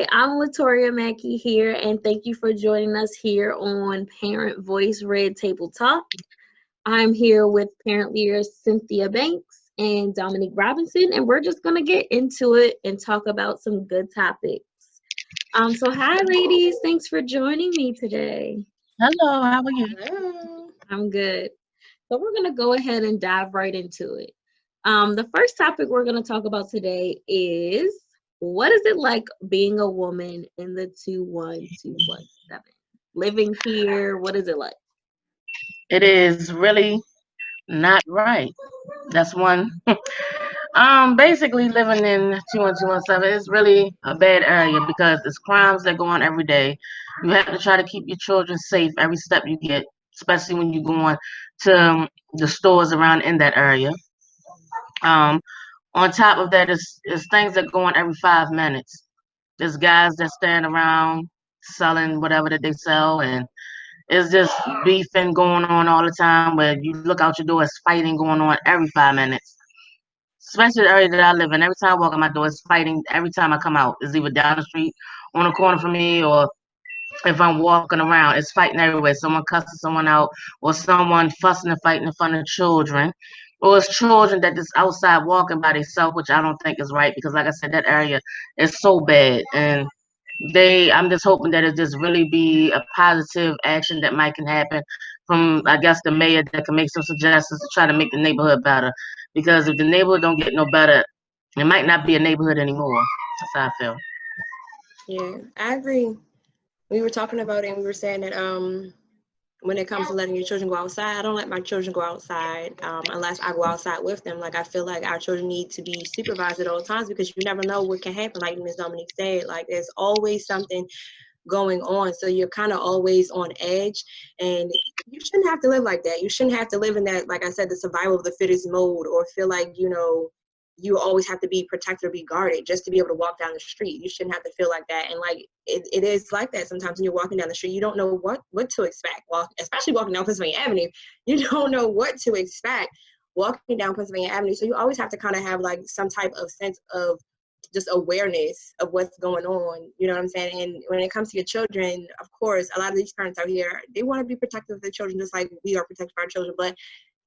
I'm Latoria Mackey here, and thank you for joining us here on Parent Voice Red Table Talk. I'm here with parent leaders Cynthia Banks and Dominique Robinson, and we're just going to get into it and talk about some good topics. So hi, ladies. Thanks for joining me today. Hello, how are you? Hello. I'm good. So we're going to go ahead and dive right into it. The first topic we're going to talk about today is what is it like being a woman in the 21217? Living here, what is it like? It is really not right. That's one. Basically living in 21217 is really a bad area because it's crimes that go on every day. You have to try to keep your children safe every step you get, especially when you go on to the stores around in that area. Um, on top of that, is things that go on every 5 minutes. There's guys that stand around selling whatever that they sell, and it's just beefing going on all the time. Where you look out your door, it's fighting going on every 5 minutes. Especially the area that I live in. Every time I walk in my door, it's fighting. Every time I come out, it's either down the street, on the corner from me, or if I'm walking around, it's fighting everywhere. Someone cussing someone out, or someone fussing and fighting in front of children, or it's children that just outside walking by themselves, which I don't think is right because, like I said, that area is so bad. And I'm just hoping that it just really be a positive action that might can happen from, I guess, the mayor that can make some suggestions to try to make the neighborhood better. Because if the neighborhood don't get no better, it might not be a neighborhood anymore. That's how I feel. Yeah, I agree. We were talking about it and we were saying that when it comes to letting your children go outside, I don't let my children go outside unless I go outside with them. Like I feel like our children need to be supervised at all times because you never know what can happen. Like Ms. Dominique said, like there's always something going on. So you're kind of always on edge and you shouldn't have to live like that. You shouldn't have to live in that, like I said, the survival of the fittest mode or feel like, you always have to be protected or be guarded just to be able to walk down the street. You shouldn't have to feel like that. And like it is like that sometimes when you're walking down the street, you don't know what to expect. Well, especially walking down Pennsylvania Avenue, you don't know what to expect walking down Pennsylvania Avenue. So you always have to kind of have like some type of sense of just awareness of what's going on, you know what I'm saying? And when it comes to your children, of course, a lot of these parents out here, they want to be protective of their children just like we are protective of our children, but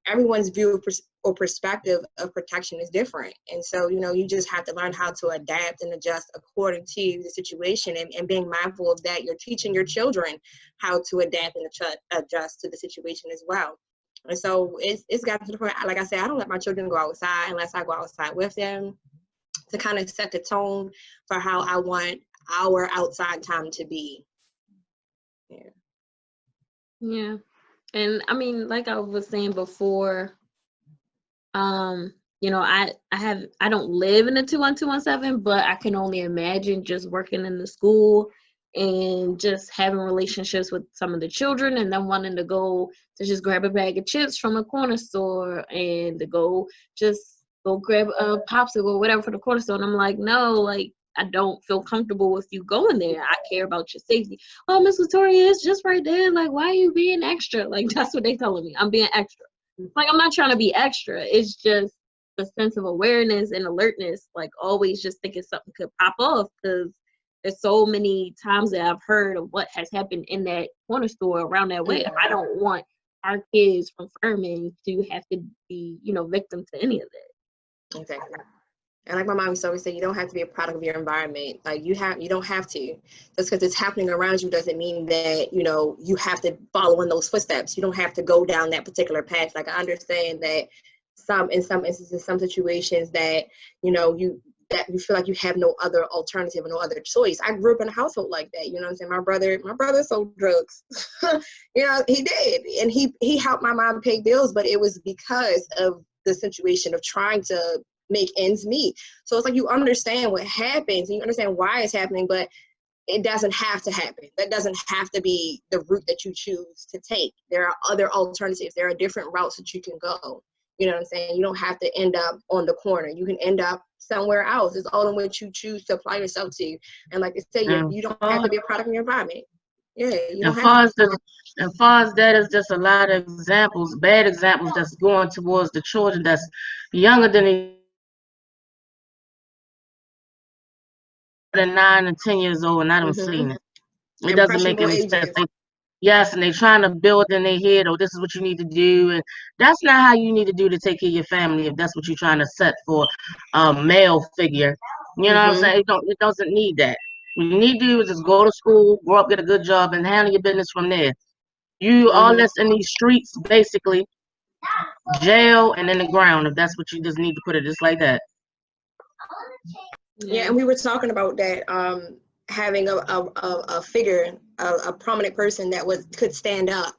everyone's view or perspective of protection is different. And so, you just have to learn how to adapt and adjust according to the situation and being mindful of that. You're teaching your children how to adapt and adjust to the situation as well. And so it's got to the point, like I said, I don't let my children go outside unless I go outside with them to kind of set the tone for how I want our outside time to be. Yeah. Yeah. And I mean, like I was saying before, I don't live in a 21217, but I can only imagine just working in the school and just having relationships with some of the children and then wanting to go to just grab a bag of chips from a corner store and to go grab a popsicle or whatever for the corner store. And I'm like, no, like I don't feel comfortable with you going there. I care about your safety. Oh, Miss Victoria, it's just right there. Like, why are you being extra? Like, that's what they telling me. I'm being extra. Like, I'm not trying to be extra. It's just the sense of awareness and alertness, like always just thinking something could pop off because there's so many times that I've heard of what has happened in that corner store around that way. I don't want our kids from Furman to have to be, victim to any of that. Exactly. And like my mom used to always say, you don't have to be a product of your environment. Like you don't have to. Just because it's happening around you doesn't mean that, you have to follow in those footsteps. You don't have to go down that particular path. Like I understand that in some instances, some situations that, that you feel like you have no other alternative or no other choice. I grew up in a household like that. You know what I'm saying? My brother sold drugs. He did. And he helped my mom pay bills, but it was because of the situation of trying to make ends meet. So it's like you understand what happens and you understand why it's happening, but it doesn't have to happen. That doesn't have to be the route that you choose to take. There are other alternatives. There are different routes that you can go. You know what I'm saying? You don't have to end up on the corner. You can end up somewhere else. It's all in what you choose to apply yourself to. And like I said, you don't have to be a product of your environment. Yeah, you don't have to. As far as that is just a lot of examples, bad examples that's going towards the children that's younger than than 9 and 10 years old, and I don't Mm-hmm. see it. It doesn't make Impressionable any sense. ages. Yes, and they're trying to build in their head, oh, this is what you need to do, and that's not how you need to do to take care of your family if that's what you're trying to set for a male figure. You know what I'm Mm-hmm. saying? It doesn't need that. What you need to do is just go to school, grow up, get a good job, and handle your business from there. You all Mm-hmm. that's in these streets, basically, jail and in the ground, if that's what you just need to put it just like that. Yeah, and we were talking about that, having a figure, a prominent person that could stand up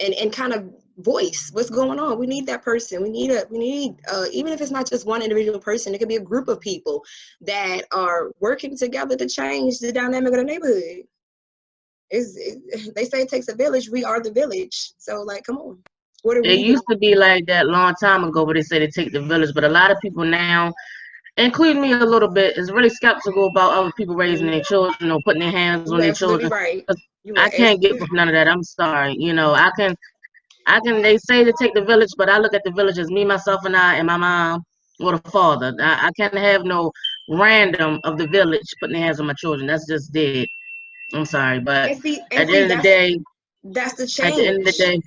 and kind of voice what's going on. We need that person. We need even if it's not just one individual person, it could be a group of people that are working together to change the dynamic of the neighborhood. They say it takes a village. We are the village. So, like, come on. What are It we used to be like that long time ago, where they say they take the village, but a lot of people now, including me a little bit, is really skeptical about other people raising their children or putting their hands on You're their absolutely children. right. 'Cause You I are can't get with none of that. I'm sorry. You know, I can. They say to take the village, but I look at the village as me, myself, and I, and my mom or the father. I can't have no random of the village putting their hands on my children. That's just dead. I'm sorry, but and see, at the end of the day, that's the at the end of the change.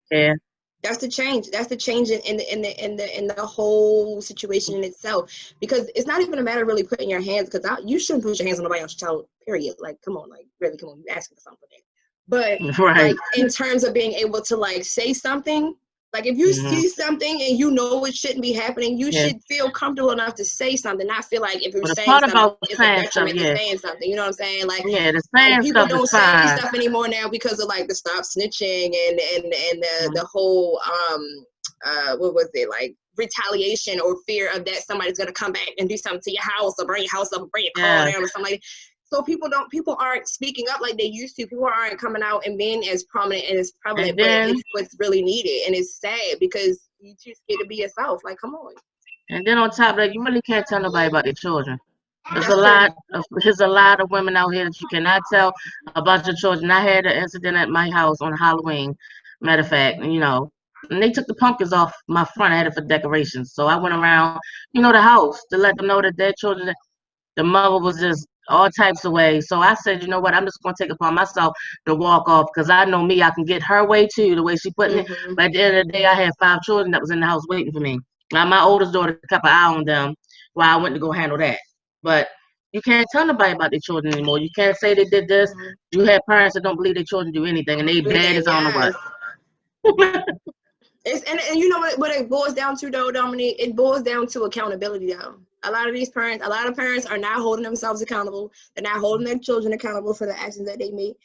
day, yeah. That's the change. That's the change in the whole situation in itself. Because it's not even a matter of really putting your hands. Because you shouldn't put your hands on nobody else's child. Period. Like, come on, like really, come on, you're asking for something. But Right. like in terms of being able to like say something, like if you see something and you know it shouldn't be happening, you should feel comfortable enough to say something, not feel like if you're But the saying part something, about it's a saying stuff, detriment to saying something. You know what I'm saying? Like, the saying people stuff don't is say fine. stuff anymore now because of like the stop snitching and the whole what was it, like retaliation or fear of that somebody's gonna come back and do something to your house or bring your house up or bring your car down or something like that. So people aren't speaking up like they used to. People aren't coming out and being as prominent and as prevalent, but it's what's really needed. And it's sad because you too scared to be yourself. Like, come on. And then on top of that, you really can't tell nobody about their children. There's That's a lot of women out here that you cannot tell about your children. I had an incident at my house on Halloween, matter of fact, you know, and they took the pumpkins off my front. I had it for decorations. So I went around, you know, the house to let them know that their children, the mother was just all types of ways. So I said, you know what, I'm just going to take it upon myself to walk off because I know me, I can get her way too, the way she putting it. But at the end of the day, I had 5 children that was in the house waiting for me. Now, my oldest daughter kept an eye on them while I went to go handle that. But you can't tell nobody about their children anymore. You can't say they did this. You have parents that don't believe their children do anything, and they bad as I don't know what. And you know what it boils down to though, Dominique? It boils down to accountability though. A lot of parents are not holding themselves accountable. They're not holding their children accountable for the actions that they make.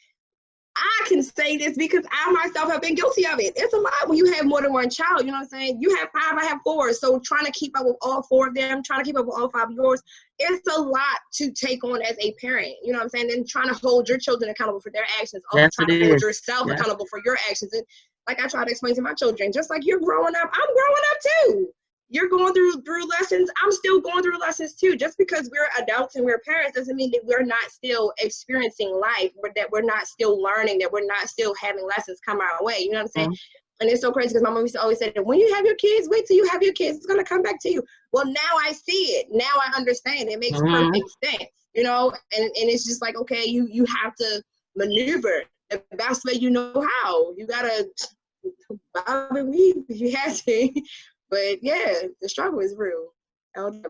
I can say this because I myself have been guilty of it. It's a lot when you have more than one child. You know what I'm saying? You have 5, I have 4. So trying to keep up with all 4 of them, trying to keep up with all 5 of yours, it's a lot to take on as a parent. You know what I'm saying? And trying to hold your children accountable for their actions. Also trying to hold yourself accountable for your actions. And like I try to explain to my children, just like you're growing up, I'm growing up too. You're going through lessons. I'm still going through lessons too. Just because we're adults and we're parents doesn't mean that we're not still experiencing life, or that we're not still learning, that we're not still having lessons come our way. You know what I'm saying? And it's so crazy because my mom used to always say that when you have your kids, wait till you have your kids. It's going to come back to you. Well, now I see it. Now I understand. It makes perfect sense, you know? And it's just like, okay, you have to maneuver the best way you know how. You got to bob and weave if you have to. But yeah, the struggle is real. And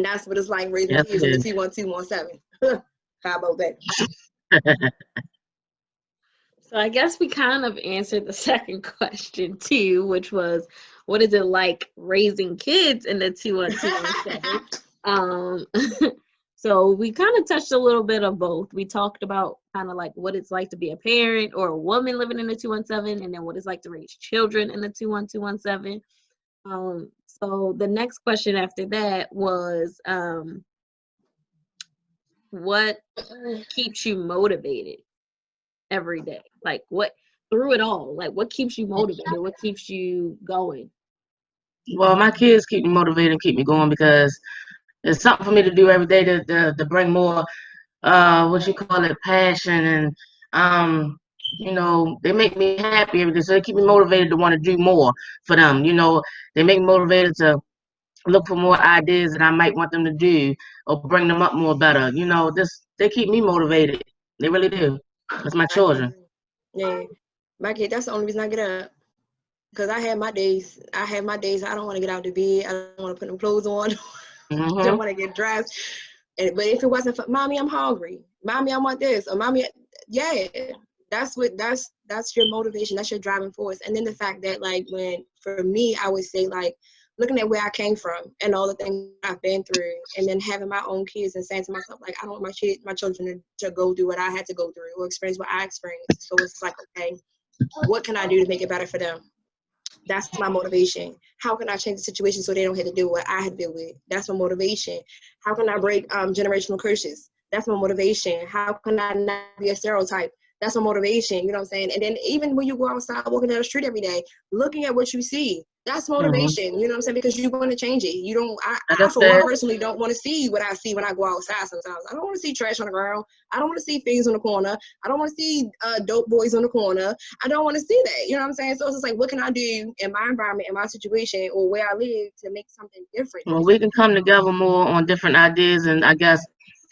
that's what it's like raising kids in the 21217. How about that? So I guess we kind of answered the second question too, which was, what is it like raising kids in the 21217? So we kind of touched a little bit of both. We talked about kind of like what it's like to be a parent or a woman living in the 217, and then what it's like to raise children in the 21217. So the next question after that was, what keeps you motivated every day? Like what, through it all, like what keeps you motivated? What keeps you going? Well, my kids keep me motivated and keep me going because it's something for me to do every day to bring more, what you call it, passion, and you know, they make me happy every day, so they keep me motivated to want to do more for them. You know, they make me motivated to look for more ideas that I might want them to do, or bring them up more better. You know, they keep me motivated. They really do. It's my I children. agree. Yeah, my kid. That's the only reason I get up. Cause I have my days. I don't want to get out of bed. I don't want to put no clothes on. Hmm. Don't want to get dressed. But if it wasn't for mommy, I'm hungry. Mommy, I want this. Or mommy, yeah. That's your motivation. That's your driving force. And then the fact that like for me, I would say like looking at where I came from and all the things I've been through, and then having my own kids and saying to myself like I don't want my children to go through what I had to go through or experience what I experienced. So it's like, okay, what can I do to make it better for them? That's my motivation. How can I change the situation so they don't have to do what I had to deal with? That's my motivation. How can I break generational curses? That's my motivation. How can I not be a stereotype? That's my motivation. You know what I'm saying? And then even when you go outside walking down the street every day, looking at what you see, that's Hmm. motivation. You know what I'm saying? Because you want to change it. You don't. Like I I for one said, personally don't want to see what I see when I go outside. Sometimes I don't want to see trash on the ground. I don't want to see things on the corner. I don't want to see dope boys on the corner. I don't want to see that. You know what I'm saying? So it's just like, what can I do in my environment, in my situation, or where I live to make something different, to well, make we something can come different? together more on different ideas, and I guess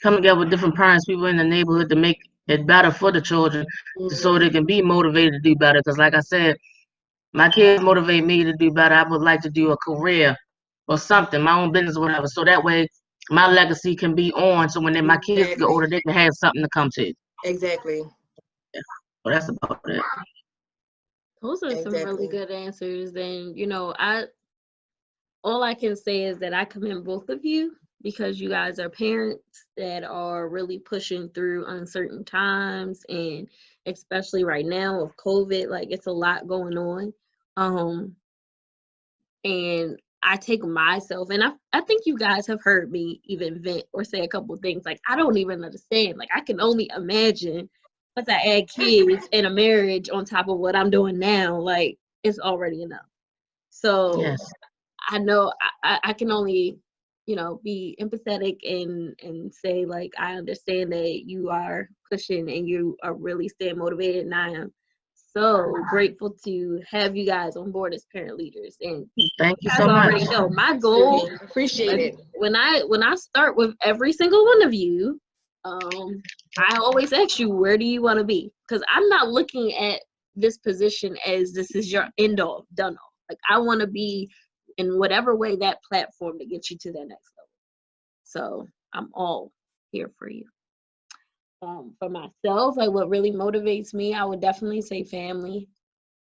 come together with different parents, people in the neighborhood to make it better for the children, so they Mm-hmm. can be motivated to do better. Because, like I said, my kids motivate me to do better. I would like to do a career or something, my own business or whatever. So that way my legacy can be on. So when my kids get Exactly. older, they can have something to come to. Exactly. Yeah. So that's about it. Those are some really Exactly. good answers. And, all I can say is that I commend both of you because you guys are parents that are really pushing through uncertain times, and especially right now with COVID, like it's a lot going on. Um, and I take myself, and I think you guys have heard me even vent or say a couple things like I don't even understand. Like I can only imagine once I add kids and a marriage on top of what I'm doing now, like it's already enough. So Yes. I know I can only, be empathetic and say like I understand that you are pushing and you are really staying motivated, and I am so grateful to have you guys on board as parent leaders. And Thank you you guys so much. already know my goal Appreciate when it. when I start with every single one of you, um, I always ask you, where do you want to be? Because I'm not looking at this position as this is your end all, done all. Like I want to be in whatever way that platform to get you to that next level. So I'm all here for you. For myself, like what really motivates me, I would definitely say family.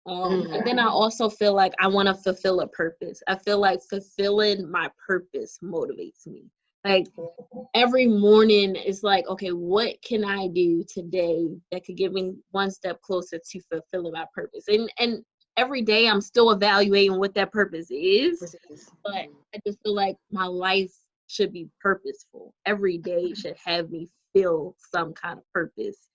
And then I Mm-hmm. also feel like I want to fulfill a purpose. I feel like fulfilling my purpose motivates me. Like every morning is like, okay, what can I do today that could get me one step closer to fulfilling my purpose? And every day I'm still evaluating what that purpose is, but I just feel like my life should be purposeful. Every day should have me feel some kind of purpose.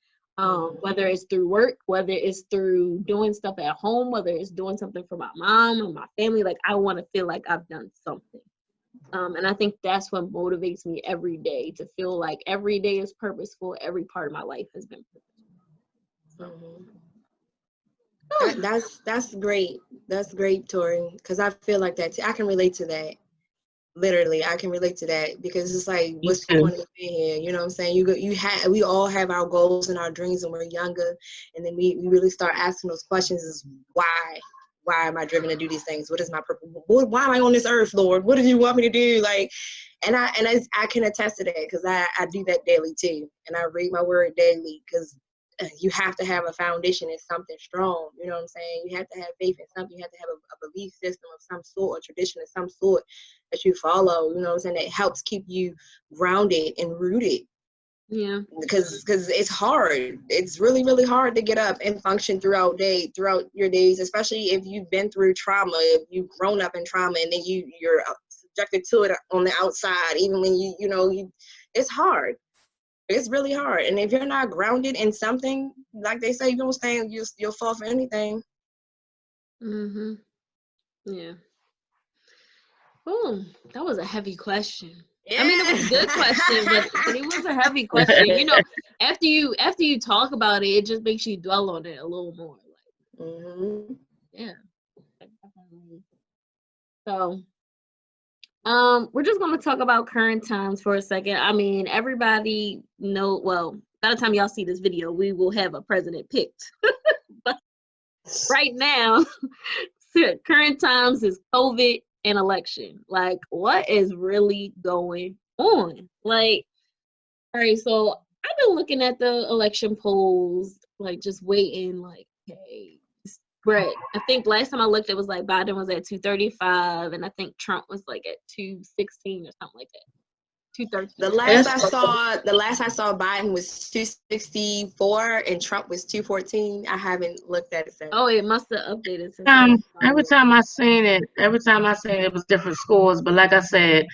Whether it's through work, whether it's through doing stuff at home, whether it's doing something for my mom or my family, like I want to feel like I've done something. And I think that's what motivates me every day, to feel like every day is purposeful. Every part of my life has been purposeful. Mm-hmm. So, That's great. That's great, Tori. Because I feel like that too. I can relate to that. Literally, I can relate to that because it's like, Me what's the too. point of being here? You know what I'm saying? We all have our goals and our dreams when we're younger, and then we really start asking those questions: is why? Why am I driven to do these things? What is my purpose? Why am I on this earth, Lord? What do you want me to do? Like, I can attest to that because I do that daily too, and I read my word daily because you have to have a foundation in something strong. You know what I'm saying? You have to have faith in something. You have to have a belief system of some sort, or tradition of some sort that you follow. You know what I'm saying? That helps keep you grounded and rooted. yeah. Because it's hard. It's really really hard to get up and function throughout your days, especially if you've been through trauma, if you've grown up in trauma, and then you're subjected to it on the outside. Even when it's hard. It's really hard. And if you're not grounded in something, like they say, you don't stand, you'll fall for anything. Mhm. Yeah. Oh, that was a heavy question. I mean, it was a good question, Yeah. but it was a heavy question. After you talk about it, it just makes you dwell on it a little more. Like, Hmm. yeah, definitely. So We're just gonna talk about current times for a second. I mean, everybody know. Well, by the time y'all see this video, we will have a president picked. But right now, current times is COVID and election. Like, what is really going on? Like, all right, so I've been looking at the election polls, like just waiting, like, okay, Brett. I think last time I looked, it was like Biden was at 235, and I think Trump was like at 216 or something like that. 213. The last I saw Biden was 264 and Trump was 214. I haven't looked at it since. Oh, it must have updated since. Every time I seen it was different scores. But like I said,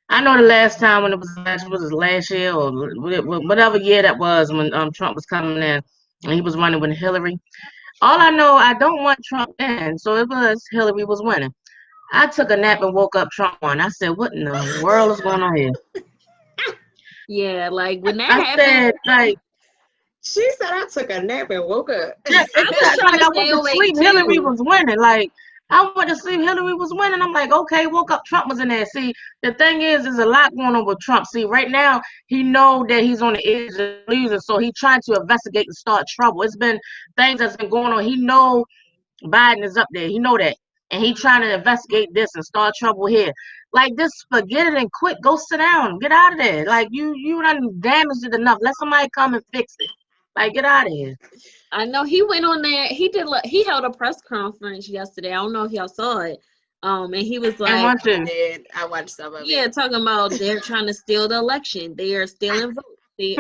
I know the last time when it was last year or whatever year that was when Trump was coming in and he was running with Hillary. All I know, I don't want Trump in, so it was Hillary was winning. I took a nap and woke up, Trump won. I said, what in the world is going on here? Yeah, like when that I happened. said, like, she said I took a nap and woke up. Yeah, I went to sleep. Hillary was winning. Like, I went to sleep. Hillary was winning. I'm like, okay, woke up. Trump was in there. See, the thing is, there's a lot going on with Trump. See, right now, he know that he's on the edge of losing, so he's trying to investigate and start trouble. It's been things that's been going on. He know Biden is up there. He know that, and he trying to investigate this and start trouble here. Like, just forget it and quit. Go sit down. Get out of there. Like, you done damaged it enough. Let somebody come and fix it. Like, get out of here. I know he went on there. He held a press conference yesterday. I don't know if y'all saw it. And he was like, I watched some of it. Yeah, talking about they're trying to steal the election. They are stealing votes. They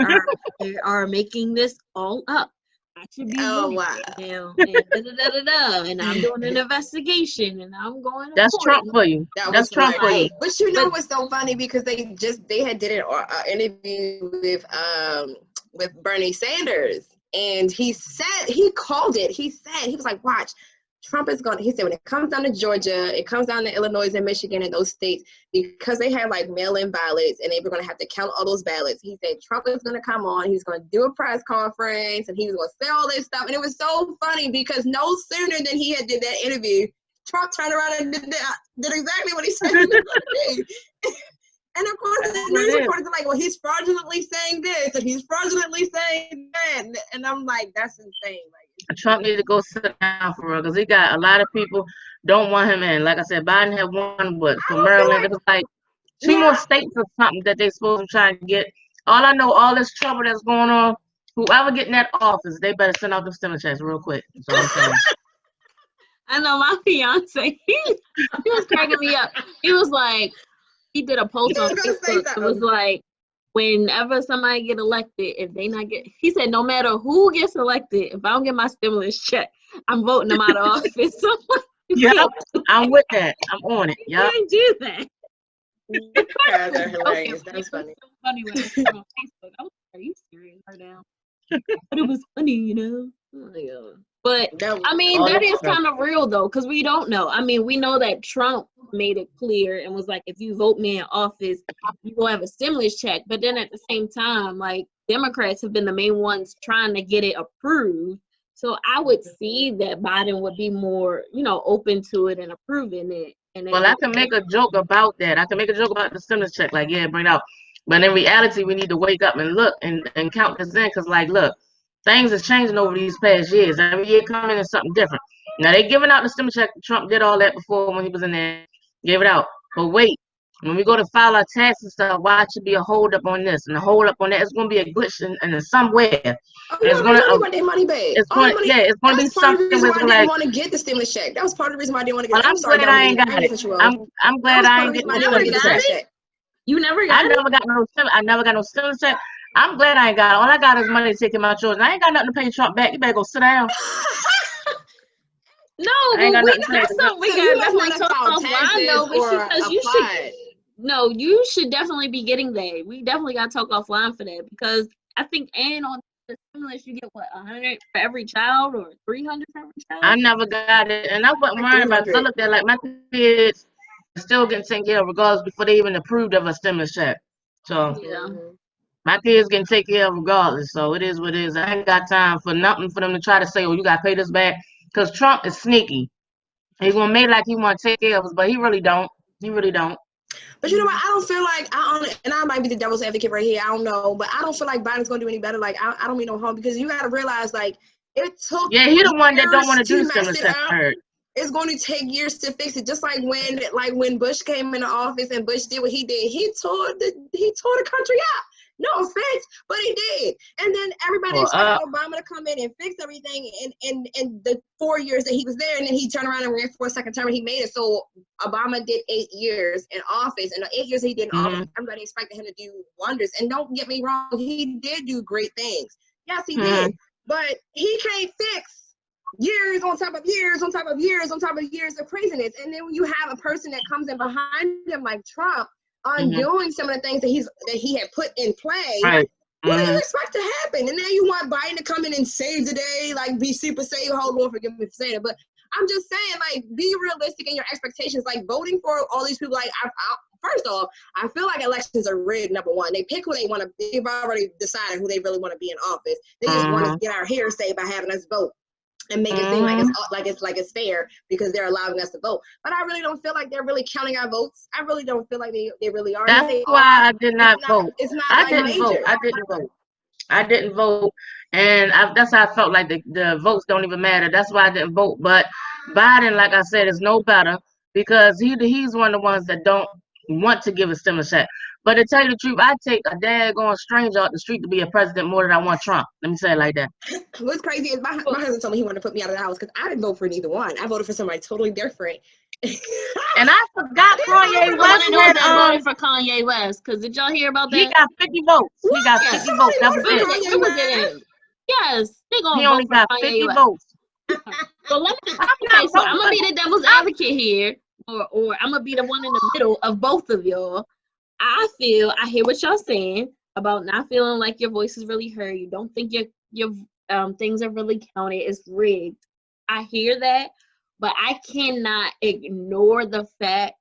are making this all up. I should be wow. Now, and, and I'm doing an investigation, and I'm going. That's Trump for you. That's Trump for you. But you know what's so funny, because they had did an interview with Bernie Sanders, and he called it. He was like, watch, Trump is going to, he said, when it comes down to Georgia, it comes down to Illinois and Michigan and those states, because they have like mail-in ballots and they were going to have to count all those ballots. He said Trump is going to come on, he's going to do a press conference, and he was going to say all this stuff. And it was so funny because no sooner than he had did that interview, Trump turned around and did exactly what he said he was going to do. And of course, the news reporters are like, well, he's fraudulently saying this and he's fraudulently saying that. And I'm like, that's insane. Like, Trump need to go sit down for real, because he got a lot of people don't want him in. Like I said, Biden had one, but for Maryland, it was like 2 more states or something that they supposed to try and get. All I know, all this trouble that's going on, whoever get in that office, they better send out the stimulus checks real quick. That's all I'm saying. I know my fiance, he was cracking me up. He was like, he did a post on Facebook. It was like, whenever somebody get elected, if they not get, he said, no matter who gets elected, if I don't get my stimulus check, I'm voting them out of office. So Yep, I'm with that. I'm on it. Yep. I do that. yeah, they're hilarious. Okay, That's funny. So funny when I saw it on Facebook. I was like, are you serious right now? But it was funny, you know. Oh my God. But I mean, that is kind of real though, because we don't know. I mean, we know that Trump made it clear and was like, if you vote me in office, you will have a stimulus check. But then at the same time, like, Democrats have been the main ones trying to get it approved. So I would see that Biden would be more, open to it and approving it. And well, I can make a joke about that. I can make a joke about the stimulus check, like, yeah, bring it out. But in reality, we need to wake up and look and count this in, because, like, look, things are changing over these past years. Every year coming is something different. Now, they giving out the stimulus check. Trump did all that before when he was in there. Gave it out. But wait, when we go to file our taxes and stuff, why should be a hold up on this and a hold up on that? It's going to be a glitch in somewhere. It's going to want their money back. It's going to be something where I didn't want to get the stimulus check. That was part of the reason why I didn't want to get it. I'm glad I ain't got it. I'm glad I ain't getting the stimulus check. You never got it? I never got no stimulus check. I'm glad I ain't got it. All I got is money to take my children. I ain't got nothing to pay Trump back. You better go sit down. No, but that's something we got definitely talk offline though, because you should definitely be getting that. We definitely got to talk offline for that, because I think, and on the stimulus you get what, 100 for every child or 300 for every child? I never got it, and I wasn't worried about it. I looked at like my kids still getting taken care of regardless before they even approved of a stimulus check. So my kids getting taken care of regardless. So it is what it is. I ain't got time for nothing for them to try to say, oh, you got to pay this back. Because Trump is sneaky. He's going to make like he want to take care of us, but he really don't. He really don't. But you know what? I don't feel like and I might be the devil's advocate right here. I don't know, but I don't feel like Biden's gonna do any better. Like I don't mean no harm, because you got to realize, like, it took Yeah, he the one that don't want to do the mess stimulus it check. up. Heard. It's going to take years to fix it. Just like when Bush came into office and Bush did what he did, he tore the country up. No offense, but he did. And then everybody expected Obama to come in and fix everything in the 4 years that he was there, and then he turned around and ran for a second term and he made it. So Obama did 8 years in office, and the 8 years he did in office, everybody expected him to do wonders. And don't get me wrong, he did do great things. Yes, he did. But he can't fix years on top of years on top of years on top of years of craziness. And then when you have a person that comes in behind him like Trump, undoing some of the things that he had put in play, right. What do you expect to happen? And then you want Biden to come in and save the day, like be super safe. Hold on, forgive me for saying it, but I'm just saying, like, be realistic in your expectations. Like, voting for all these people, like, first off, I feel like elections are rigged. Number one, they pick who they want to. They've already decided who they really want to be in office. They just want to get our hearsay by having us vote and make it seem like it's fair because they're allowing us to vote. But I really don't feel like they're really counting our votes. I really don't feel like they really are. That's why I did not vote. It's not I like didn't major. vote. I didn't vote, and that's how I felt like the votes don't even matter. That's why I didn't vote. But Biden, like I said, is no better because he's one of the ones that don't want to give a stimulus check. But to tell you the truth, I take a daggone stranger out the street to be a president more than I want Trump. Let me say it like that. What's crazy is my husband told me he wanted to put me out of the house because I didn't vote for neither one. I voted for somebody totally different. And I forgot Kanye West voted for Kanye West, because did y'all hear about that? He got 50 votes. He got 50 votes. That was it. Yes, they gonna he only got 50 votes. So let me. Okay, so I'm gonna be the devil's advocate here, or I'm gonna be the one in the middle of both of y'all. I hear what y'all saying about not feeling like your voice is really heard. You don't think your things are really counted. It's rigged. I hear that, but I cannot ignore the fact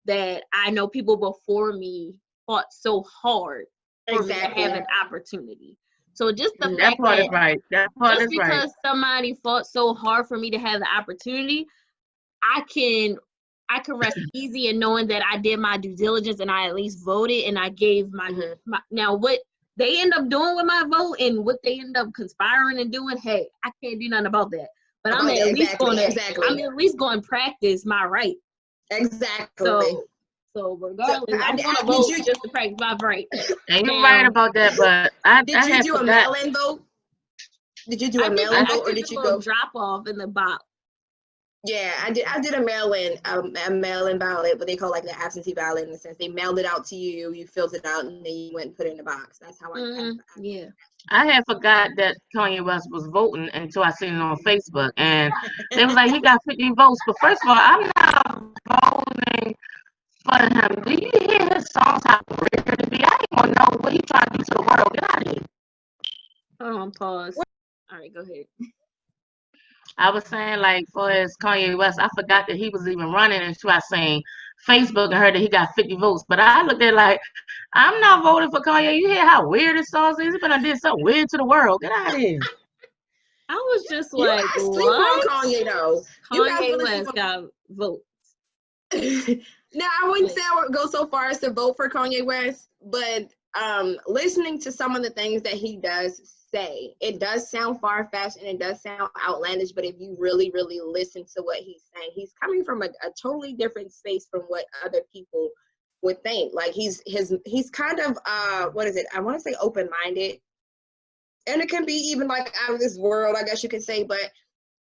that I know people before me fought so hard for me to have an opportunity. So just the fact part is right. That part is right. Because somebody fought so hard for me to have the opportunity, I can rest easy in knowing that I did my due diligence and I at least voted and I gave my now what they end up doing with my vote and what they end up conspiring and doing, hey, I can't do nothing about that. But I'm at least going to practice my right. Exactly. So regardless, I'm going to vote just to practice my right. And you're right about that, but did you do a mail-in vote? Did you do a mail-in vote, or did you go drop off in the box? Yeah, I did a mail-in ballot, what they call like the absentee ballot, in the sense they mailed it out to you, you filled it out, and then you went and put it in the box. That's how I had forgot that Kanye West was voting until I seen it on Facebook, and they was like, he got 50 votes. But first of all, I'm not voting for him. Do you hear his songs how weird it be? I ain't gonna know what he trying to do to the world. Get out of here. Hold on, pause. All right, go ahead. I was saying, like, for his Kanye West, I forgot that he was even running until I seen Facebook and heard that he got 50 votes. But I looked at it like, I'm not voting for Kanye. You hear how weird his songs is? He been did something weird to the world. Get out of here. I was just like, what? Kanye, though. Kanye West got votes. Now, I wouldn't say I would go so far as to vote for Kanye West, but listening to some of the things that he does say, it does sound far-fetched and it does sound outlandish, but if you really, really listen to what he's saying, he's coming from a totally different space from what other people would think. Like he's kind of what is it? I want to say open-minded, and it can be even like out of this world, I guess you could say, but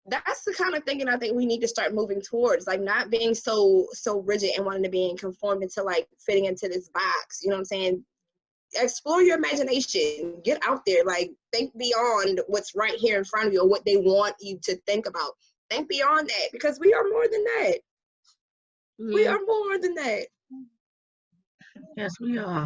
that's the kind of thinking I think we need to start moving towards, like not being so rigid and wanting to be conformed into like fitting into this box. You know what I'm saying? Explore your imagination, get out there, like think beyond what's right here in front of you or what they want you to think about. Think beyond that, because we are more than that. We are more than that. Yes, we are.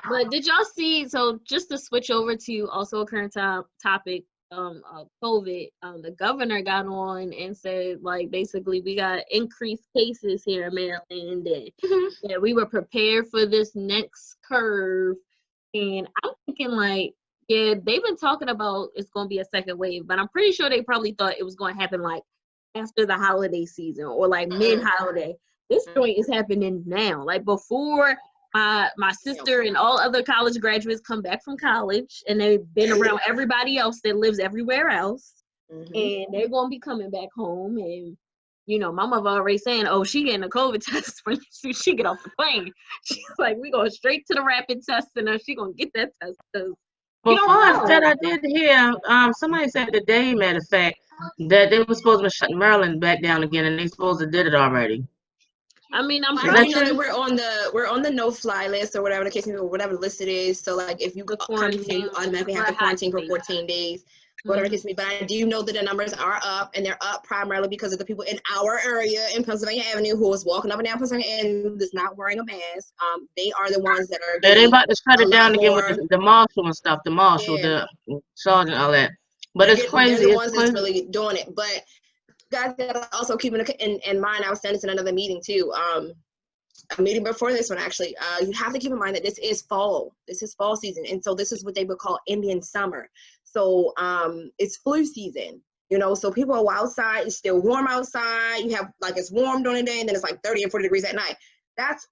But did y'all see, so just to switch over to also a current topic, COVID, the governor got on and said, like, basically we got increased cases here in Maryland, and that we were prepared for this next curve. And I'm thinking, like, yeah, they've been talking about it's going to be a second wave, but I'm pretty sure they probably thought it was going to happen like after the holiday season or like mid-holiday. this joint is happening now. Like before my sister and all other college graduates come back from college and they've been around everybody else that lives everywhere else. And they're gonna be coming back home, and you know, my mother already saying, "Oh, she getting a COVID test when she get off the plane." She's like, "We going straight to the rapid test, and she gonna get that test." Before I said, I did hear somebody said today, matter of fact, that they were supposed to shut Maryland back down again, and they supposed to did it already. I mean, I'm sure you know that we're on the no-fly list or whatever the case may be, whatever list it is. So like, if you come here, you automatically have to quarantine for 14 days. Whatever it case may be. But I do know that the numbers are up, and they're up primarily because of the people in our area in Pennsylvania Avenue who is walking up and down Pennsylvania Avenue that's not wearing a mask. They are the ones that are. Yeah, they about to shut it down again with the marshal and stuff. The marshal, the sergeant, all that. But it's crazy. They're the ones that's really doing it. But guys gotta also keep in mind. I was saying this in another meeting too. A meeting before this one actually. You have to keep in mind that this is fall. This is fall season, and so this is what they would call Indian summer. So it's flu season, you know, so people are outside, it's still warm outside. You have like, it's warm during the day and then it's like 30 and 40 degrees at night. That's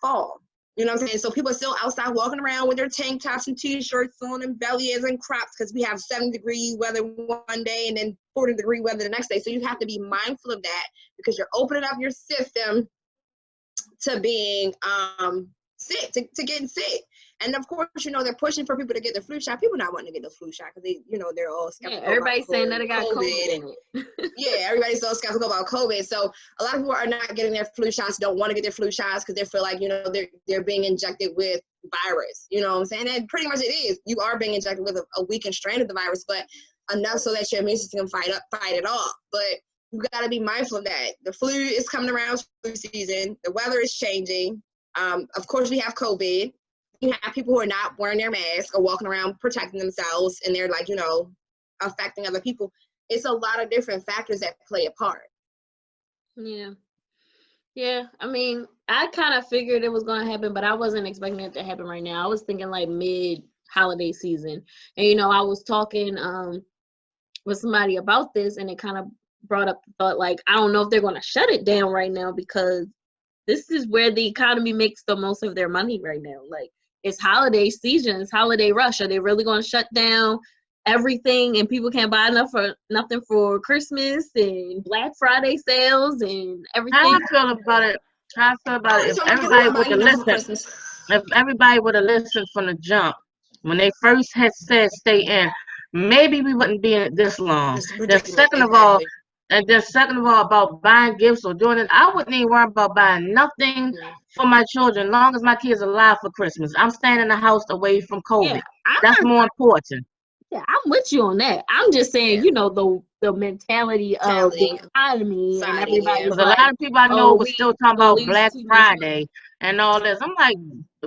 fall. You know what I'm saying? So people are still outside walking around with their tank tops and t-shirts on and bellies and crops because we have 70-degree weather one day and then 40-degree weather the next day. So you have to be mindful of that because you're opening up your system to being sick, to getting sick. And of course, you know, they're pushing for people to get the flu shot. People not wanting to get the flu shot because they, you know, they're all skeptical. Yeah, everybody's saying that it got COVID. Yeah, everybody's so skeptical about COVID. So a lot of people are not getting their flu shots, don't want to get their flu shots because they feel like, you know, they're being injected with virus. You know what I'm saying? And pretty much it is. You are being injected with a weakened strain of the virus, but enough so that your immune system can fight it off. But you got to be mindful of that. The flu is coming around, flu season. The weather is changing. Of course, we have COVID. You have people who are not wearing their mask or walking around protecting themselves, and they're like, you know, affecting other people. It's a lot of different factors that play a part. Yeah. I mean, I kind of figured it was going to happen, but I wasn't expecting it to happen right now. I was thinking like mid-holiday season. And, you know, I was talking with somebody about this, and it kind of brought up the thought, like, I don't know if they're going to shut it down right now because this is where the economy makes the most of their money right now. Like, it's holiday season, it's holiday rush. Are they really going to shut down everything and people can't buy nothing for Christmas and Black Friday sales and everything? How I feel about it, if everybody would have listened, from the jump, when they first had said stay in, maybe we wouldn't be in it this long. Second of all, about buying gifts or doing it, I wouldn't even worry about buying nothing for my children, long as my kids are alive for Christmas. I'm staying in the house away from COVID. Yeah, that's more important. Yeah, I'm with you on that. I'm just saying, you know, the mentality of the economy and everybody. Because a lot of people I know were still talking about Black Friday and all this. I'm like,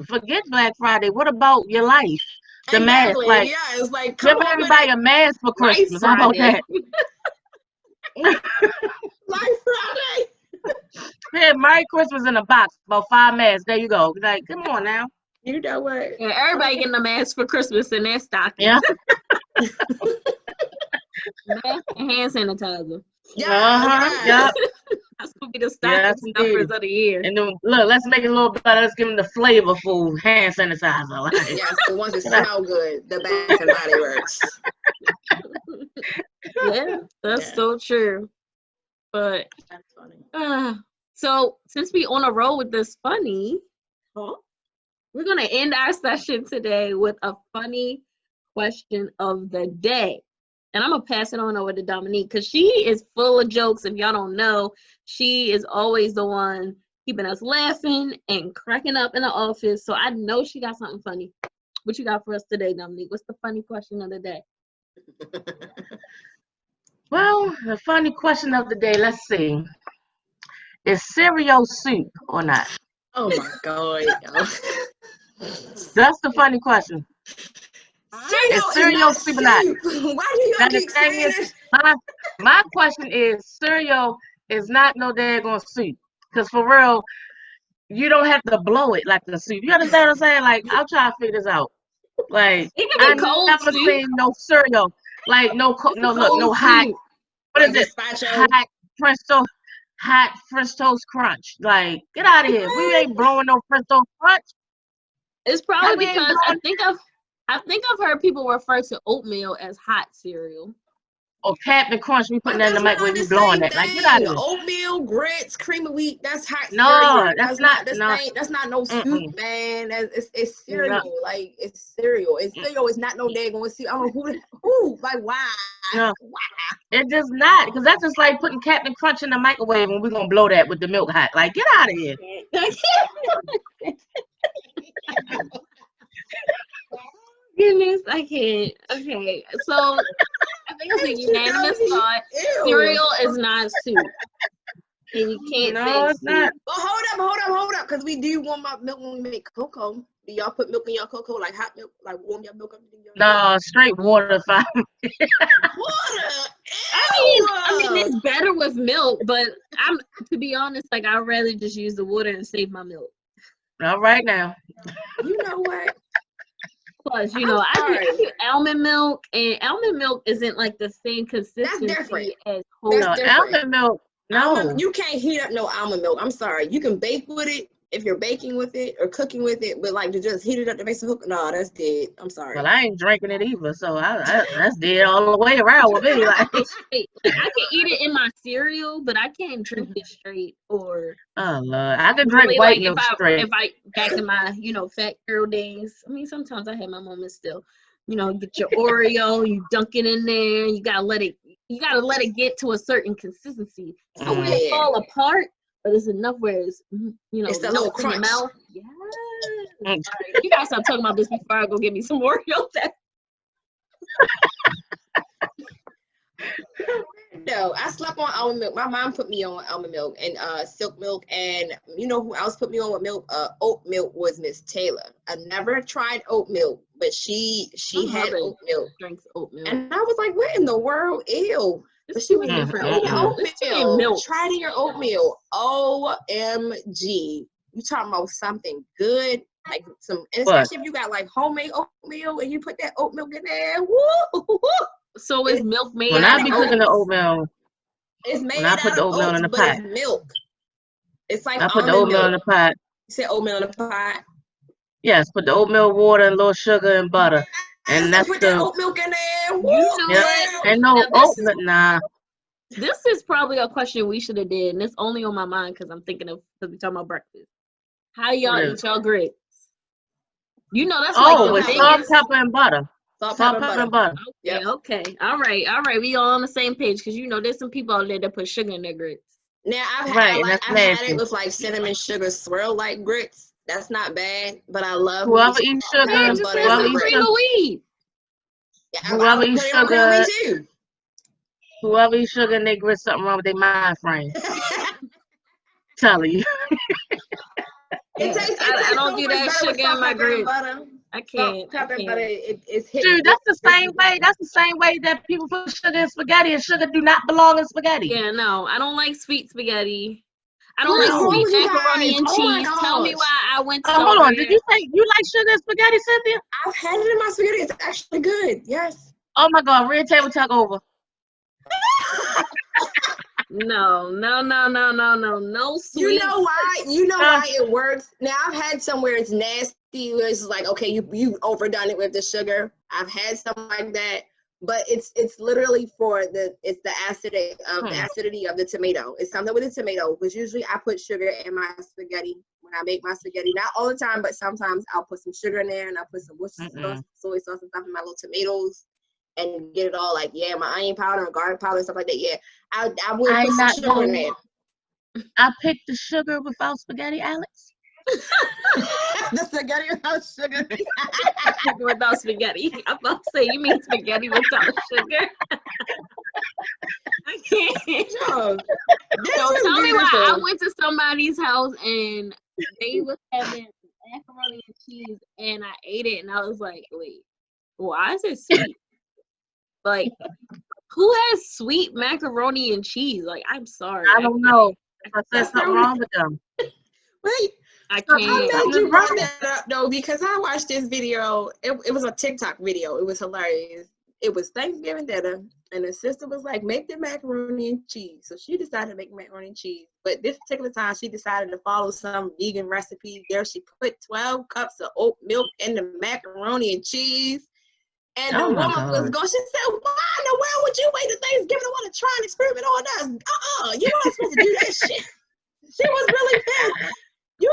forget Black Friday. What about your life? The mask, like, it's like give everybody a mask for Christmas. How about that? Black Friday. Yeah, Merry Christmas in a box, about 5 masks. There you go. Like, come on now. You know what? Yeah, everybody getting a mask for Christmas in their stocking. Yeah. Mask and hand sanitizer. Yeah. That's gonna be the stocking stuffers of the year. And then look, let's make it a little better. Let's give them the flavorful hand sanitizer. Like. Yes, the ones that smell good, the Bath and Body Works. Yeah, that's so true. But that's funny. So since we on a roll with this funny, we're gonna end our session today with a funny question of the day. And I'm gonna pass it on over to Dominique because she is full of jokes. If y'all don't know, she is always the one keeping us laughing and cracking up in the office. So I know she got something funny. What you got for us today, Dominique? What's the funny question of the day? Well, the funny question of the day, let's see. Is cereal soup or not? Oh my God. That's the funny question. Is cereal soup or not? Why do you keep saying this? My question is, cereal is not no daggone soup. Because for real, you don't have to blow it like the soup. You understand what I'm saying? Like, I'll try to figure this out. Like, I've never seen no cereal. Like, no hot. What is it? Hot presto. hot Fristos Crunch. Like, get out of here. We ain't blowing no Fristos Crunch. It's Like, probably we ain't because blowing I think I've heard people refer to oatmeal as hot cereal. or Captain Crunch. We putting But that in the that's not microwave. the We blowing same that. Like, get out thing. of here. Oatmeal, grits, cream of wheat, that's hot No, cereal. that's That's not the not. same. That's not no soup, Mm-mm. man. It's No, cereal. Like, it's cereal. It's cereal. It's not no daggone cereal. I don't know who, like, why? no, Why? it does not. Because that's just like putting Captain Crunch in the microwave and we're going to blow that with the milk hot. Like, get out of here. Goodness, I can't. Okay, so I think it's a unanimous thought. Ew. Cereal is not soup. And you can't No, say it's not. But hold up, because we do warm up milk when we make cocoa. Do y'all put milk in your cocoa, like hot milk, like warm your milk up? No, straight water. Fine. Water. I mean, it's better with milk, but to be honest, like I'd rather just use the water and save my milk. All right now. You know what? Plus, I'm sorry. I do almond milk, and almond milk isn't like the same consistency different. as whole That's No, different. almond milk. No. You can't heat up no almond milk. I'm sorry. You can bake with it if you're baking with it or cooking with it, but like to just heat it up to make some hook, no, that's dead. I'm sorry. Well, I ain't drinking it either, so that's dead all the way around with me. Like, Like I can eat it in my cereal, but I can't drink it straight or oh Lord, I can drink really, white like milk straight. if I back in my fat girl days. I mean, sometimes I have my moments still. Get your Oreo, you dunk it in there. You gotta let it get to a certain consistency. So when it fall apart, but it's enough where it's It's that little melts in your crunch. mouth. Yes. Mm. All right. You gotta stop talking about this before I go get me some Oreos. No, I slept on almond milk. My mom put me on almond milk and silk milk, and you know who else put me on with milk? Oat milk was Miss Taylor. I never tried oat milk, but she had oat milk. Drinks oat milk. And I was like, what in the world? Ew. But she was different oatmeal. milk. Try it in your oatmeal. OMG. You talking about something good? Like and especially if you got like homemade oatmeal and you put that oat milk in there. Woo! So is milk made When out I be of cooking the oats? oatmeal, It's made when I put out the of oatmeal oats, in the but pot, it's milk. It's like I put the almond oatmeal in milk. the pot. You said oatmeal in the pot. Yes, put the oatmeal, water, and a little sugar and butter, and that's Put that the. oat milk in there. You know Yep. what? And no Now, oat milk. Nah. This is probably a question we should have did, and it's only on my mind because I'm thinking of because we talking about breakfast. How y'all What eat is y'all grits? That's Oh, like with the salt, biggest. pepper, and butter. Salt, Salt, pepper, pepper, and butter. butter. Yeah, Yep. okay. All right. We all on the same page because there's some people out there that put sugar in their grits. Now I've Right, had that's nasty. it with like cinnamon sugar swirl like grits. That's not bad, but I love Whoever eats sugar, Man, and just butter add whoever some eats cream sugar, of wheat. I whoever would eats put it on cream of sugar, wheat too. whoever eats sugar in their grits, something wrong with their mind frame. Telling you. Yeah, I don't do that sugar in my grits. I can't. Pepper and butter, it's hit. Dude, that's the same way. That's the same way that people put sugar in spaghetti, and sugar do not belong in spaghetti. Yeah, no, I don't like sweet spaghetti. I don't What is like wrong sweet with you macaroni guys? and Oh my cheese. Tell me gosh. why I went to Hold on. over Did there. you say you like sugar in spaghetti, Cynthia? I've had it in my spaghetti. It's actually good. Yes. Oh my God, red table talk over. No sweet. You know why? You know why it works. Now I've had some where it's nasty, where it's like, okay, you overdone it with the sugar. I've had some like that, but it's literally for the acidity of the tomato. It's something with the tomato, because usually I put sugar in my spaghetti when I make my spaghetti. Not all the time, but sometimes I'll put some sugar in there and I'll put some Worcestershire sauce, soy sauce, and stuff in my little tomatoes. And get it all like, my onion powder and garlic powder and stuff like that. Yeah, I would put some sugar in there. I picked the sugar without spaghetti, Alex. The spaghetti without sugar. Without spaghetti. I'm about to say, you mean spaghetti without sugar? I can't. No, tell me why I went to somebody's house and they was having macaroni and cheese and I ate it and I was like, wait, why is it sweet? Like, who has sweet macaroni and cheese? Like, I'm sorry. I don't know. If I said something wrong with them. Wait, I can't. I'm glad you brought that up though, because I watched this video. It was a TikTok video. It was hilarious. it was Thanksgiving dinner, and the sister was like, make the macaroni and cheese. So she decided to make macaroni and cheese. But this particular time, she decided to follow some vegan recipe. There, she put 12 cups of oat milk in the macaroni and cheese. And the Oh my woman was God. going, she said, why in the world would you wait till Thanksgiving to want to try and experiment on us? You weren't supposed to do that shit. She was really pissed. You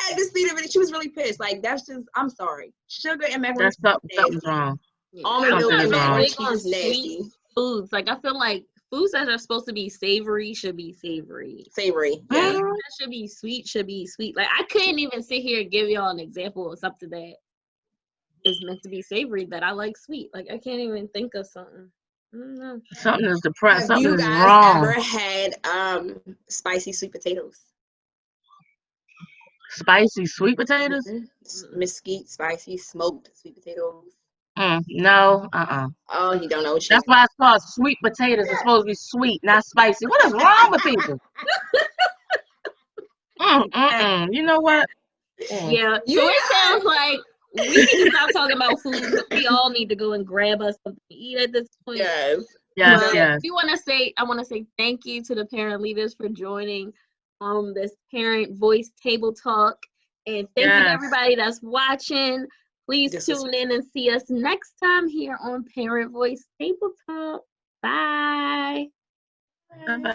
had to see the video. She was really pissed. Like, that's just, I'm sorry. Sugar and macaroni That's and cheese is something's nasty. wrong. Almond milk Something and is macaroni wrong. and cheese is nasty. Foods. Like, I feel like foods that are supposed to be savory should be savory. Savory, yeah. That should be sweet, should be sweet. Like, I couldn't even sit here and give y'all an example of something that is meant to be savory that I like sweet. Like, I can't even think of something. I don't know. Something is depressed. Have Something you is guys wrong. ever had spicy sweet potatoes? Spicy sweet potatoes? Mesquite, spicy, smoked sweet potatoes. No. Oh, you don't know what you That's why it's called sweet potatoes. It's supposed to be sweet, not spicy. What is wrong with people? You know what? Yeah. So it sounds like we need to stop talking about food. We all need to go and grab us something to eat at this point. Yes. Yes, But yes. I want to say thank you to the parent leaders for joining this parent voice table talk. And thank you to everybody that's watching. Please tune in and see us next time here on Parent Voice Table Talk. Bye. Bye-bye.